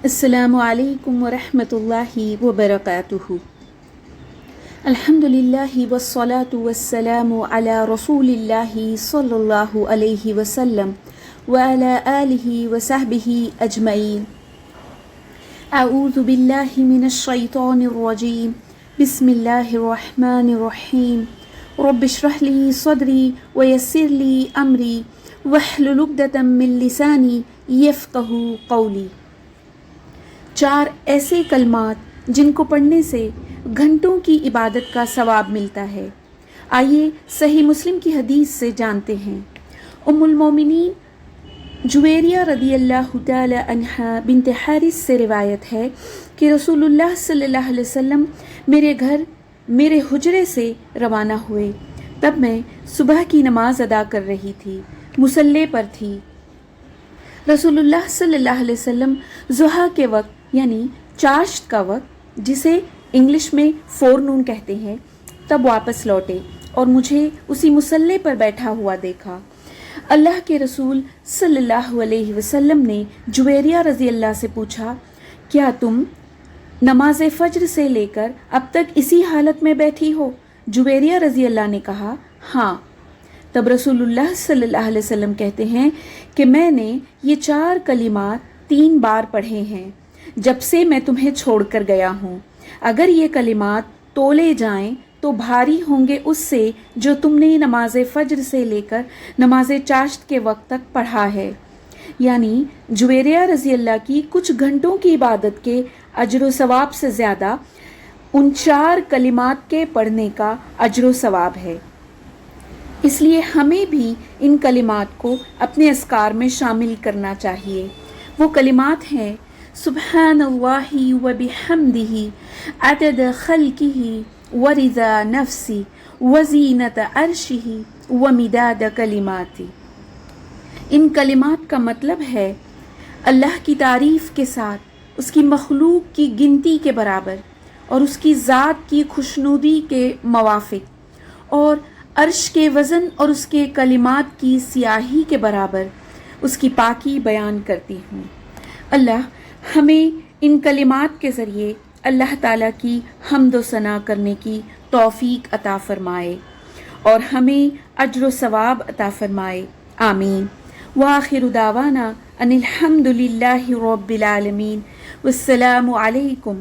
السلام علیکم ورحمۃ اللہ وبرکاتہ۔ الحمدللہ والصلاة والسلام علی رسول اللہ صلی اللہ علیہ وسلم وعلی آلہ وصحبہ اجمعین۔ اعوذ باللہ من الشیطان الرجیم، بسم اللہ الرحمن الرحیم۔ رب اشرح لی صدری ویسر لی امری واحلل عقدۃ من لسانی یفقہوا قولی۔ 4 ایسے کلمات جن کو پڑھنے سے گھنٹوں کی عبادت کا ثواب ملتا ہے۔ آئیے صحیح مسلم کی حدیث سے جانتے ہیں۔ ام المومنین جویریہ رضی اللہ تعالی عنہا بنت حارث سے روایت ہے کہ رسول اللہ صلی اللہ علیہ وسلم میرے حجرے سے روانہ ہوئے۔ تب میں صبح کی نماز ادا کر رہی تھی، مصلی پر تھی۔ رسول اللہ صلی اللہ علیہ وسلم ضحیٰ کے وقت یعنی چاشت کا وقت، جسے انگلش میں فورنون کہتے ہیں، تب واپس لوٹے اور مجھے اسی مصلی پر بیٹھا ہوا دیکھا۔ اللہ کے رسول صلی اللہ علیہ وسلم نے جویریہ رضی اللہ سے پوچھا، کیا تم نماز فجر سے لے کر اب تک اسی حالت میں بیٹھی ہو؟ جویریہ رضی اللہ نے کہا، ہاں۔ تب رسول اللہ صلی اللہ علیہ وسلم کہتے ہیں کہ میں نے یہ 4 کلمات 3 بار پڑھے ہیں جب سے میں تمہیں چھوڑ کر گیا ہوں۔ اگر یہ کلمات تولے جائیں تو بھاری ہوں گے اس سے جو تم نے نماز فجر سے لے کر نماز چاشت کے وقت تک پڑھا ہے۔ یعنی جویریہ رضی اللہ کی کچھ گھنٹوں کی عبادت کے اجر و ثواب سے زیادہ ان 4 کلمات کے پڑھنے کا اجر و ثواب ہے۔ اس لیے ہمیں بھی ان کلمات کو اپنے اذکار میں شامل کرنا چاہیے۔ وہ کلمات ہیں: سبحان اللہ وبحمدہ عدد خلقہ ورضا نفسہ وزینت عرشہ ومداد کلماتہ۔ ان کلمات کا مطلب ہے اللہ کی تعریف کے ساتھ اس کی مخلوق کی گنتی کے برابر اور اس کی ذات کی خوشنودی کے موافق، اور عرش کے وزن اور اس کے کلمات کی سیاہی کے برابر اس کی پاکی بیان کرتی ہوں۔ اللہ ہمیں ان کلمات کے ذریعے اللہ تعالیٰ کی حمد و ثنا کرنے کی توفیق عطا فرمائے اور ہمیں اجر و ثواب عطا فرمائے، آمین۔ وآخر دعوانا ان الحمد للہ رب العالمین، والسلام علیکم۔